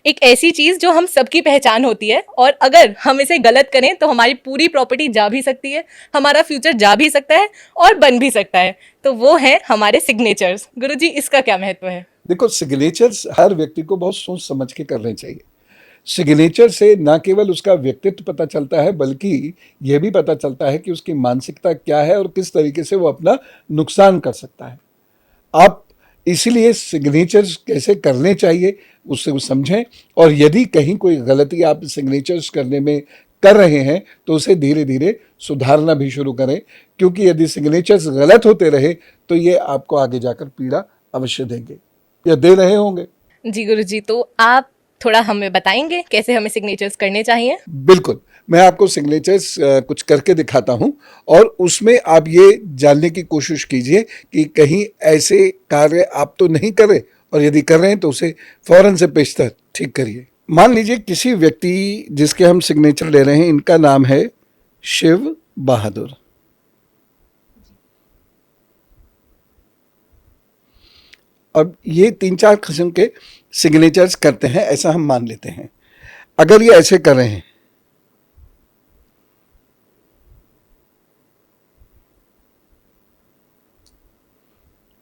एक ऐसी चीज जो हम सबकी पहचान होती है, और अगर हम इसे गलत करें तो हमारी पूरी प्रॉपर्टी जा भी सकती है, हमारा फ्यूचर जा भी सकता है और बन भी सकता है। तो वो है हमारे सिग्नेचर्स। गुरुजी, इसका क्या महत्व है? देखो, सिग्नेचर्स हर व्यक्ति को बहुत सोच समझ के करने चाहिए। सिग्नेचर से न केवल उसका व्यक्तित्व पता चलता है, बल्कि यह भी पता चलता है कि उसकी मानसिकता क्या है और किस तरीके से वो अपना नुकसान कर सकता है। आप इसीलिए सिग्नेचर्स कैसे करने चाहिए उससे वो समझें, और यदि कहीं कोई गलती आप सिग्नेचर्स करने में कर रहे हैं तो उसे धीरे धीरे सुधारना भी शुरू करें, क्योंकि यदि सिग्नेचर्स गलत होते रहे तो ये आपको आगे जाकर पीड़ा अवश्य देंगे या दे रहे होंगे। जी गुरुजी, तो आप थोड़ा हमें बताएंगे कैसे हमें सिग्नेचर्स करने चाहिए? बिल्कुल, मैं आपको सिग्नेचर्स कुछ करके दिखाता हूं, और उसमें आप ये जानने की कोशिश कीजिए कि कहीं ऐसे कार्य आप तो नहीं कर रहे, और यदि कर रहे हैं तो उसे फौरन से पेशतर ठीक करिए। मान लीजिए किसी व्यक्ति जिसके हम सिग्नेचर ले रहे हैं, इनका नाम है शिव बहादुर। अब ये 3-4 किस्म के सिग्नेचर्स करते हैं, ऐसा हम मान लेते हैं। अगर ये ऐसे कर रहे हैं,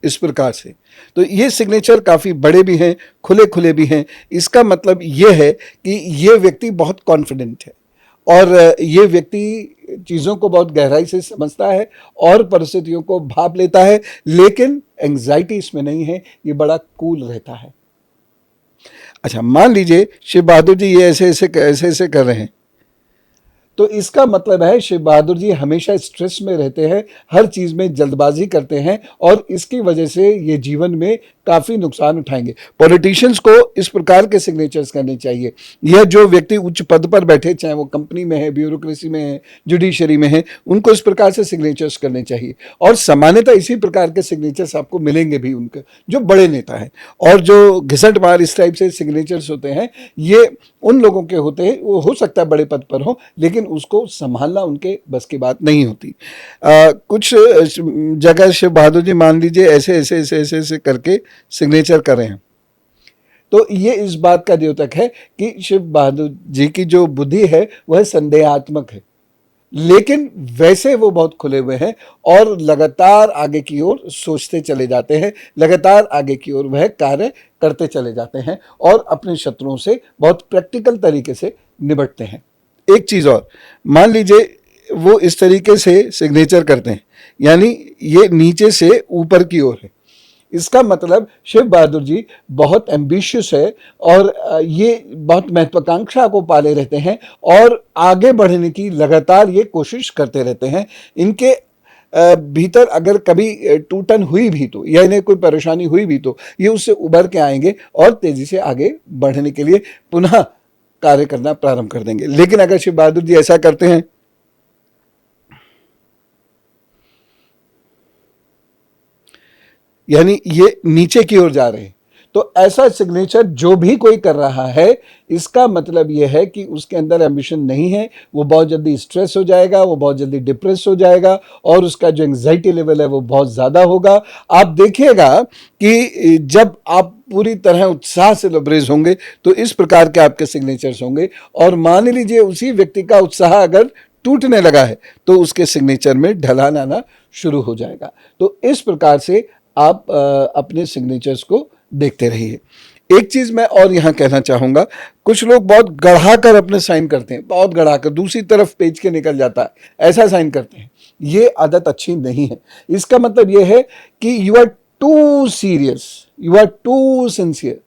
इस प्रकार से, तो ये सिग्नेचर काफ़ी बड़े भी हैं, खुले खुले भी हैं। इसका मतलब ये है कि ये व्यक्ति बहुत कॉन्फिडेंट है, और ये व्यक्ति चीज़ों को बहुत गहराई से समझता है और परिस्थितियों को भाप लेता है, लेकिन एंग्जाइटी इसमें नहीं है, ये बड़ा कूल रहता है। अच्छा, मान लीजिए शिव बहादुर जी ये ऐसे ऐसे कर रहे हैं, तो इसका मतलब है शिव बहादुर जी हमेशा स्ट्रेस में रहते हैं, हर चीज़ में जल्दबाजी करते हैं, और इसकी वजह से ये जीवन में काफ़ी नुकसान उठाएंगे। पॉलिटिशियंस को इस प्रकार के सिग्नेचर्स करने चाहिए। यह जो व्यक्ति उच्च पद पर बैठे, चाहे वो कंपनी में है, ब्यूरोक्रेसी में है, जुडिशरी में है, उनको इस प्रकार से सिग्नेचर्स करने चाहिए। और सामान्यतः इसी प्रकार के सिग्नेचर्स आपको मिलेंगे भी उनके जो बड़े नेता हैं। और जो घिसट मार इस टाइप से सिग्नेचर्स होते हैं, ये उन लोगों के होते हैं, वो हो सकता है बड़े पद पर हो, लेकिन उसको संभालना उनके बस की बात नहीं होती। कुछ जगह शिव बहादुर जी मान लीजिए ऐसे ऐसे ऐसे ऐसे ऐसे करके सिग्नेचर कर रहे हैं, तो ये इस बात का द्योतक है कि शिव बहादुर जी की जो बुद्धि है वह संदेहात्मक है, लेकिन वैसे वो बहुत खुले हुए हैं और लगातार आगे की ओर सोचते चले जाते हैं, लगातार आगे की ओर वह कार्य करते चले जाते हैं, और अपने शत्रुओं से बहुत प्रैक्टिकल तरीके से निपटते हैं। एक चीज़ और, मान लीजिए वो इस तरीके से सिग्नेचर करते हैं, यानी ये नीचे से ऊपर की ओर है। इसका मतलब शिव बहादुर जी बहुत एम्बिशियस है, और ये बहुत महत्वाकांक्षा को पाले रहते हैं, और आगे बढ़ने की लगातार ये कोशिश करते रहते हैं। इनके भीतर अगर कभी टूटन हुई भी तो, या इन्हें कोई परेशानी हुई भी तो, ये उससे उभर के आएंगे और तेजी से आगे बढ़ने के लिए पुनः कार्य करना प्रारंभ कर देंगे। लेकिन अगर शिव बहादुर जी ऐसा करते हैं, यानी ये नीचे की ओर जा रहे हैं, तो ऐसा सिग्नेचर जो भी कोई कर रहा है, इसका मतलब यह है कि उसके अंदर एम्बिशन नहीं है। वो बहुत जल्दी स्ट्रेस हो जाएगा, वो बहुत जल्दी डिप्रेस हो जाएगा, और उसका जो एंग्जाइटी लेवल है वो बहुत ज़्यादा होगा। आप देखिएगा कि जब आप पूरी तरह उत्साह से लबरेज होंगे तो इस प्रकार के आपके सिग्नेचर्स होंगे, और मान लीजिए उसी व्यक्ति का उत्साह अगर टूटने लगा है तो उसके सिग्नेचर में ढलान आना शुरू हो जाएगा। तो इस प्रकार से आप अपने सिग्नेचर्स को देखते रहिए। एक चीज़ मैं और यहाँ कहना चाहूँगा, कुछ लोग बहुत गढ़ा कर अपने साइन करते हैं, बहुत गढ़ा कर दूसरी तरफ पेज के निकल जाता है, ऐसा साइन करते हैं। ये आदत अच्छी नहीं है। इसका मतलब ये है कि you are too serious, you are too sincere.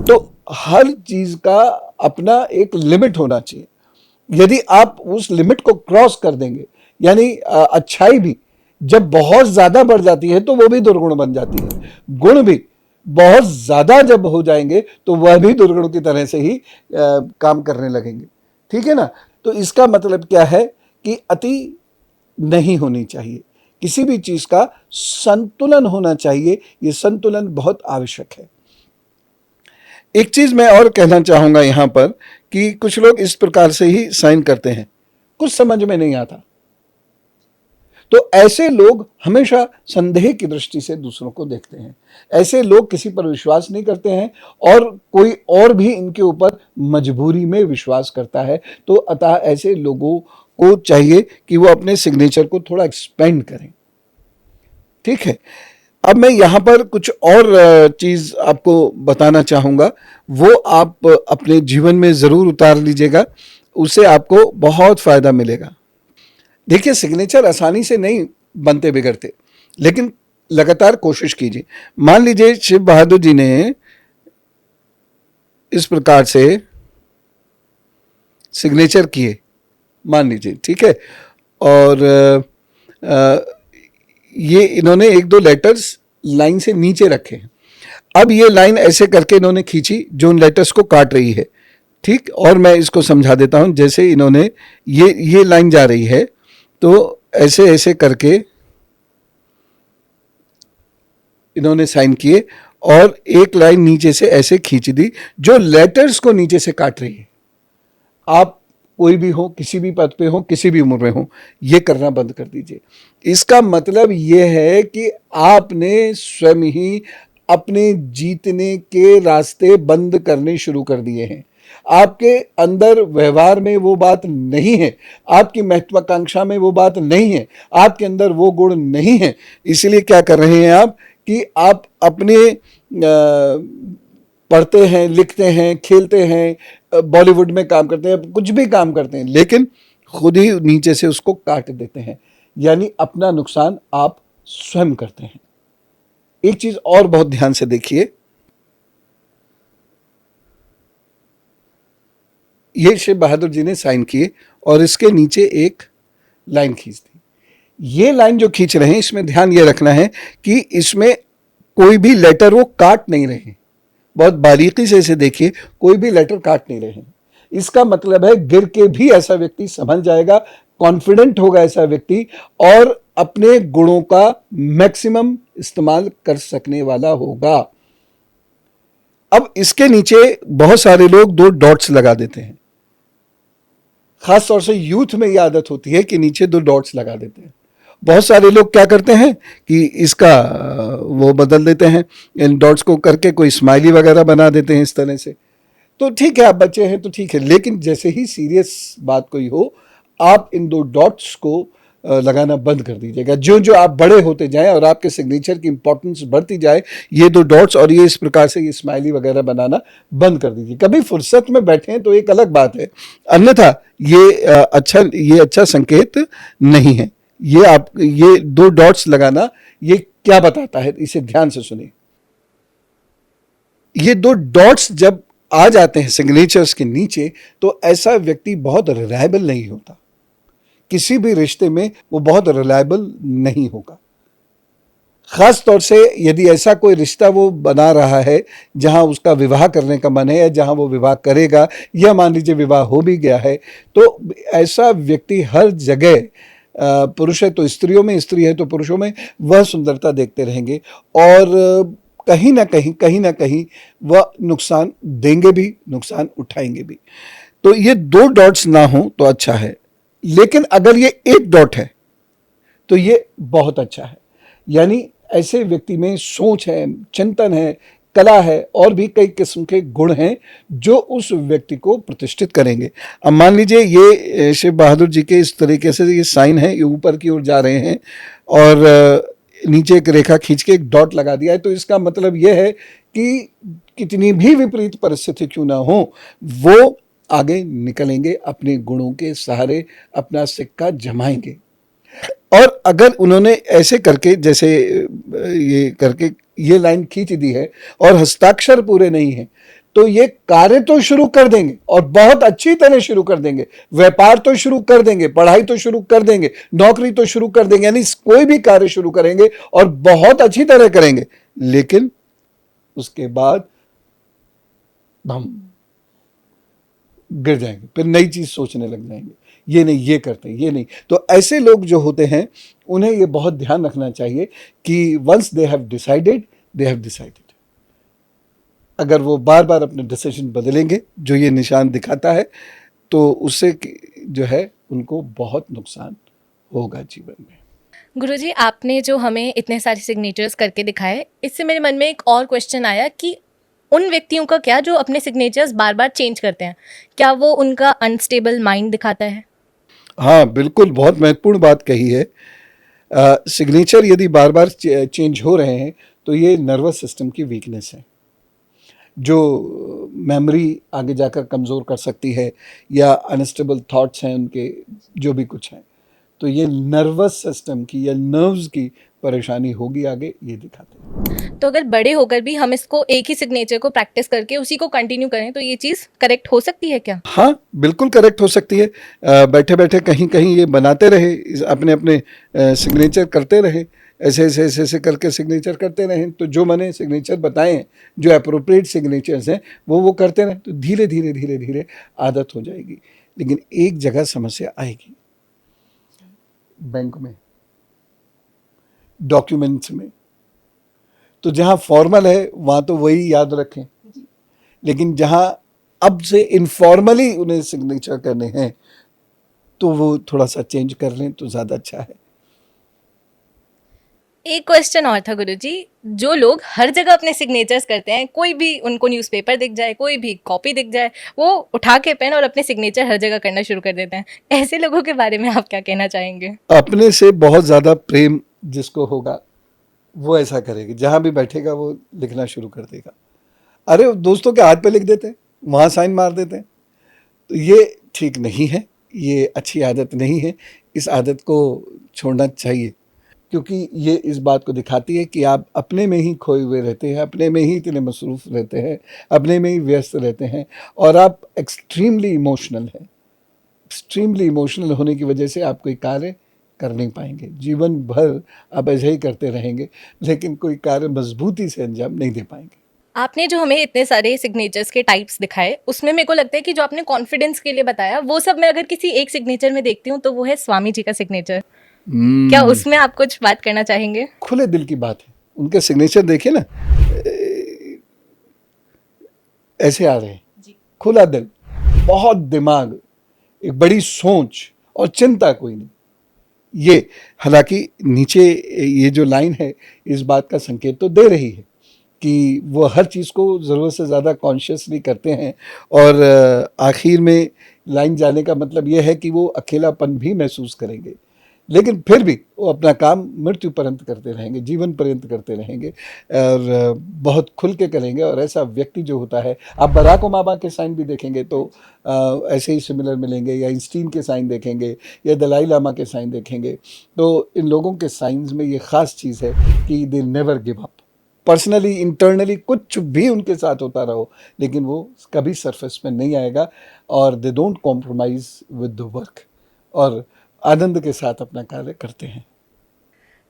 तो हर चीज़ का अपना एक लिमिट होना चाहिए। यदि आप उस लिमिट को क्रॉस कर देंगे, यानी अच्छाई भी जब बहुत ज़्यादा बढ़ जाती है तो वो भी दुर्गुण बन जाती है, गुण भी बहुत ज़्यादा जब हो जाएंगे तो वह भी दुर्गुण की तरह से ही काम करने लगेंगे। ठीक है ना? तो इसका मतलब क्या है कि अति नहीं होनी चाहिए, किसी भी चीज़ का संतुलन होना चाहिए। ये संतुलन बहुत आवश्यक है। एक चीज़ मैं और कहना चाहूँगा यहाँ पर कि कुछ लोग इस प्रकार से ही साइन करते हैं, कुछ समझ में नहीं आता, तो ऐसे लोग हमेशा संदेह की दृष्टि से दूसरों को देखते हैं, ऐसे लोग किसी पर विश्वास नहीं करते हैं और कोई और भी इनके ऊपर मजबूरी में विश्वास करता है। तो अतः ऐसे लोगों को चाहिए कि वो अपने सिग्नेचर को थोड़ा एक्सपेंड करें। ठीक है, अब मैं यहाँ पर कुछ और चीज आपको बताना चाहूंगा, वो आप अपने जीवन में जरूर उतार लीजिएगा, उससे आपको बहुत फायदा मिलेगा। देखिए, सिग्नेचर आसानी से नहीं बनते बिगड़ते, लेकिन लगातार कोशिश कीजिए। मान लीजिए शिव बहादुर जी ने इस प्रकार से सिग्नेचर किए, मान लीजिए, ठीक है, और ये इन्होंने एक दो लेटर्स लाइन से नीचे रखे हैं। अब ये लाइन ऐसे करके इन्होंने खींची जो उन लेटर्स को काट रही है, ठीक। और मैं इसको समझा देता हूं, जैसे इन्होंने ये लाइन जा रही है, तो ऐसे ऐसे करके इन्होंने साइन किए और एक लाइन नीचे से ऐसे खींच दी जो लेटर्स को नीचे से काट रही है। आप कोई भी हो, किसी भी पद पे हो, किसी भी उम्र में हो, ये करना बंद कर दीजिए। इसका मतलब ये है कि आपने स्वयं ही अपने जीतने के रास्ते बंद करने शुरू कर दिए हैं। आपके अंदर व्यवहार में वो बात नहीं है, आपकी महत्वाकांक्षा में वो बात नहीं है, आपके अंदर वो गुण नहीं है। इसलिए क्या कर रहे हैं आप कि आप अपने पढ़ते हैं, लिखते हैं, खेलते हैं, बॉलीवुड में काम करते हैं, कुछ भी काम करते हैं, लेकिन खुद ही नीचे से उसको काट देते हैं, यानी अपना नुकसान आप स्वयं करते हैं। एक चीज और बहुत ध्यान से देखिए, ये शिव बहादुर जी ने साइन किए और इसके नीचे एक लाइन खींच दी। ये लाइन जो खींच रहे हैं, इसमें ध्यान ये रखना है कि इसमें कोई भी लेटर वो काट नहीं रहे। बहुत बारीकी से इसे देखिए, कोई भी लेटर काट नहीं रहे। इसका मतलब है गिर के भी ऐसा व्यक्ति संभल जाएगा, कॉन्फिडेंट होगा ऐसा व्यक्ति, और अपने गुणों का मैक्सिमम इस्तेमाल कर सकने वाला होगा। अब इसके नीचे बहुत सारे लोग दो डॉट्स लगा देते हैं, खास तौर से यूथ में यह आदत होती है कि नीचे दो डॉट्स लगा देते हैं। बहुत सारे लोग क्या करते हैं कि इसका वो बदल देते हैं, इन डॉट्स को करके कोई स्माइली वगैरह बना देते हैं इस तरह से। तो ठीक है, आप बच्चे हैं तो ठीक है, लेकिन जैसे ही सीरियस बात कोई हो, आप इन दो डॉट्स को लगाना बंद कर दीजिएगा। जो जो आप बड़े होते जाएं और आपके सिग्नेचर की इंपॉर्टेंस बढ़ती जाए, ये दो डॉट्स और ये इस प्रकार से ये स्माइली वगैरह बनाना बंद कर दीजिए। कभी फुर्सत में बैठे हैं तो एक अलग बात है, अन्यथा ये अच्छा संकेत नहीं है। ये दो डॉट्स लगाना ये क्या बताता है, इसे ध्यान से सुनिए। ये दो डॉट्स जब आ जाते हैं सिग्नेचर्स के नीचे, तो ऐसा व्यक्ति बहुत रिलायबल नहीं होता। किसी भी रिश्ते में वो बहुत रिलायबल नहीं होगा। खास तौर से यदि ऐसा कोई रिश्ता वो बना रहा है जहां उसका विवाह करने का मन है या जहां वो विवाह करेगा, या मान लीजिए विवाह हो भी गया है, तो ऐसा व्यक्ति हर जगह, पुरुष है तो स्त्रियों में, स्त्री है तो पुरुषों में, वह सुंदरता देखते रहेंगे और कहीं ना कहीं वह नुकसान देंगे भी, नुकसान उठाएंगे भी। तो ये दो डॉट्स ना हो तो अच्छा है, लेकिन अगर ये एक डॉट है तो ये बहुत अच्छा है। यानी ऐसे व्यक्ति में सोच है, चिंतन है, कला है और भी कई किस्म के गुण हैं जो उस व्यक्ति को प्रतिष्ठित करेंगे। अब मान लीजिए ये शिव बहादुर जी के इस तरीके से ये साइन है, ये ऊपर की ओर जा रहे हैं और नीचे एक रेखा खींच के एक डॉट लगा दिया है, तो इसका मतलब यह है कि कितनी भी विपरीत परिस्थिति क्यों ना हो, वो आगे निकलेंगे, अपने गुणों के सहारे अपना सिक्का जमाएंगे। और अगर उन्होंने ऐसे करके, जैसे ये करके ये लाइन खींच दी है और हस्ताक्षर पूरे नहीं है, तो ये कार्य तो शुरू कर देंगे और बहुत अच्छी तरह शुरू कर देंगे, व्यापार तो शुरू कर देंगे, पढ़ाई तो शुरू कर देंगे, नौकरी तो शुरू कर देंगे, यानी कोई भी कार्य शुरू करेंगे और बहुत अच्छी तरह करेंगे, लेकिन उसके बाद हम गिर जाएंगे, फिर नई चीज सोचने लग जाएंगे, ये नहीं, ये करते हैं, ये नहीं। तो ऐसे लोग जो होते हैं उन्हें ये बहुत ध्यान रखना चाहिए कि once they have decided, they have decided. अगर वो बार बार अपने डिसीजन बदलेंगे, जो ये निशान दिखाता है, तो उससे जो है उनको बहुत नुकसान होगा जीवन में। गुरुजी, आपने जो हमें इतने सारे सिग्नेचर्स करके दिखाए, इससे मेरे मन में एक और क्वेश्चन आया कि उन व्यक्तियों का क्या जो अपने सिग्नेचर्स बार बार चेंज करते हैं, क्या वो उनका अनस्टेबल माइंड दिखाता है? हाँ, बिल्कुल, बहुत महत्वपूर्ण बात कही है। सिग्नेचर यदि बार बार चेंज हो रहे हैं तो ये नर्वस सिस्टम की वीकनेस है, जो मेमोरी आगे जाकर कमज़ोर कर सकती है, या अनस्टेबल थॉट्स हैं उनके, जो भी कुछ हैं, तो ये नर्वस सिस्टम की या नर्व्स की परेशानी होगी आगे, ये दिखाते हैं। तो अगर बड़े होकर भी हम इसको एक ही सिग्नेचर को प्रैक्टिस करके उसी को कंटिन्यू करें तो ये चीज़ करेक्ट हो सकती है क्या? हाँ, बिल्कुल करेक्ट हो सकती है। बैठे बैठे कहीं कहीं ये बनाते रहे, अपने अपने सिग्नेचर करते रहे, ऐसे ऐसे ऐसे ऐसे करके सिग्नेचर करते रहें, तो जो मैंने सिग्नेचर बताए हैं, जो अप्रोप्रिएट सिग्नेचर्स हैं, वो करते रहें, तो धीरे धीरे धीरे धीरे आदत हो जाएगी। लेकिन एक जगह समस्या आएगी, बैंक में, डॉक्यूमेंट्स में। तो जहाँ फॉर्मल है वहाँ तो वही याद रखें, लेकिन जहाँ अब से इनफॉर्मली उन्हें सिग्नेचर करने हैं तो वो थोड़ा सा चेंज कर लें तो ज़्यादा अच्छा है। एक क्वेश्चन और था गुरुजी, जो लोग हर जगह अपने सिग्नेचर्स करते हैं, कोई भी उनको न्यूज़पेपर दिख जाए, कोई भी कॉपी दिख जाए, वो उठा के पेन और अपने सिग्नेचर हर जगह करना शुरू कर देते हैं, ऐसे लोगों के बारे में आप क्या कहना चाहेंगे? अपने से बहुत ज़्यादा प्रेम जिसको होगा वो ऐसा करेगा, जहाँ भी बैठेगा वो लिखना शुरू कर देगा। अरे दोस्तों के हाथ पे लिख देते हैं, वहाँ साइन मार देते हैं, तो ये ठीक नहीं है, ये अच्छी आदत नहीं है। इस आदत को छोड़ना चाहिए, क्योंकि ये इस बात को दिखाती है कि आप अपने में ही खोए हुए रहते हैं, अपने में ही इतने मसरूफ़ रहते हैं, अपने में ही व्यस्त रहते हैं, और आप एक्सट्रीमली इमोशनल हैं। एक्सट्रीमली इमोशनल होने की वजह से आप कोई कार्य कर नहीं पाएंगे, जीवन भर आप ऐसे ही करते रहेंगे, लेकिन कोई कार्य मजबूती से अंजाम नहीं दे पाएंगे। आपने जो हमें इतने सारे सिग्नेचर्स के टाइप्स दिखाए, उसमें मेरे को लगता है कि जो आपने कॉन्फिडेंस के लिए बताया, वो सब मैं अगर किसी एक सिग्नेचर में देखती हूँ तो वो है स्वामी जी का सिग्नेचर। क्या उसमें आप कुछ बात करना चाहेंगे? खुले दिल की बात है, उनके सिग्नेचर देखिए ना, ऐसे आ रहे हैं, खुला दिल, बहुत दिमाग, एक बड़ी सोच और चिंता कोई नहीं। ये हालांकि नीचे ये जो लाइन है इस बात का संकेत तो दे रही है कि वो हर चीज़ को ज़रूरत से ज़्यादा कॉन्शियसली करते हैं, और आखिर में लाइन जाने का मतलब ये है कि वो अकेलापन भी महसूस करेंगे, लेकिन फिर भी वो अपना काम मृत्यु पर्यंत करते रहेंगे, जीवन पर्यंत करते रहेंगे, और बहुत खुल के करेंगे। और ऐसा व्यक्ति जो होता है, आप बराक ओबामा के साइन भी देखेंगे तो ऐसे ही सिमिलर मिलेंगे, या आइंस्टीन के साइन देखेंगे, या दलाई लामा के साइन देखेंगे, तो इन लोगों के साइंस में ये ख़ास चीज़ है कि they never give up. Personally, internally कुछ भी उनके साथ होता रहो, लेकिन वो कभी सरफेस में नहीं आएगा, और they don't compromise with the work, और आनंद के साथ अपना कार्य करते हैं।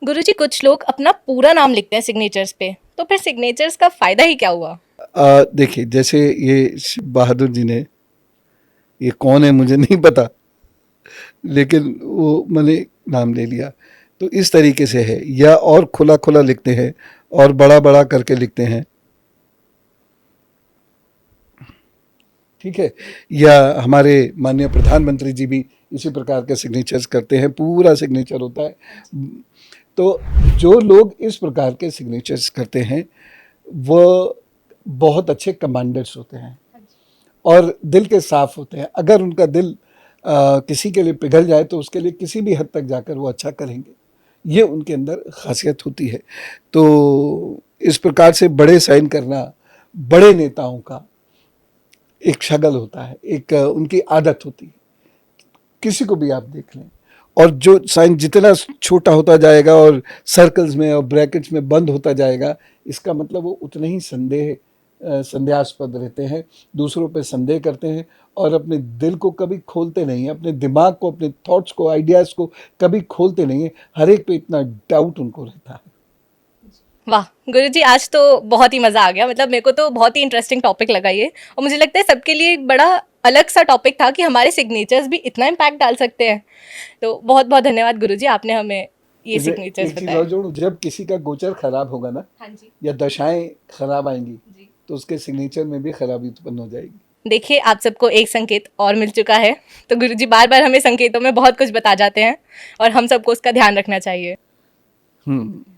गुरुजी, कुछ लोग अपना पूरा नाम लिखते हैं सिग्नेचर्स पे, तो फिर सिग्नेचर्स का फायदा ही क्या हुआ? देखिए, जैसे ये बहादुर जी ने, ये कौन है मुझे नहीं पता, लेकिन वो मैंने नाम ले लिया, तो इस तरीके से है। या और खुला खुला लिखते हैं और बड़ा बड़ा करके लिखते हैं, ठीक है। या हमारे माननीय प्रधानमंत्री जी भी इसी प्रकार के सिग्नेचर्स करते हैं, पूरा सिग्नेचर होता है। तो जो लोग इस प्रकार के सिग्नेचर्स करते हैं वो बहुत अच्छे कमांडर्स होते हैं और दिल के साफ होते हैं। अगर उनका दिल किसी के लिए पिघल जाए तो उसके लिए किसी भी हद तक जाकर वो अच्छा करेंगे, ये उनके अंदर खासियत होती है। तो इस प्रकार से बड़े साइन करना बड़े नेताओं का एक शगल होता है, एक उनकी आदत होती है। किसी को भी आप देख लें, और जो साइन जितना छोटा होता जाएगा और सर्कल्स में और ब्रैकेट्स में बंद होता जाएगा, इसका मतलब वो उतने ही संदेहास्पद रहते हैं, दूसरों पे संदेह करते हैं और अपने दिल को कभी खोलते नहीं हैं, अपने दिमाग को, अपने थॉट्स को, आइडियाज़ को कभी खोलते नहीं हैं। हर एक पे इतना डाउट उनको रहता है। वाह गुरुजी, आज तो बहुत ही मज़ा आ गया। मतलब मेरे को तो बहुत ही इंटरेस्टिंग टॉपिक लगा ये, और मुझे लगता है सबके लिए एक बड़ा अलग सा टॉपिक था कि हमारे सिग्नेचर्स भी इतना इम्पैक्ट डाल सकते हैं। तो बहुत बहुत धन्यवाद गुरुजी, आपने हमें ये सिग्नेचर्स एक चीज़ बताए। और जोड़ूं, जब किसी का गोचर खराब होगा ना, हाँ जी या दशाएं खराब आएंगी, जी। तो उसके सिग्नेचर में भी खराबी उत्पन्न हो जाएगी। देखिए, आप सबको एक संकेत और मिल चुका है। तो गुरुजी बार बार हमें संकेतों में बहुत कुछ बता जाते हैं और हम सबको उसका ध्यान रखना चाहिए। हम्म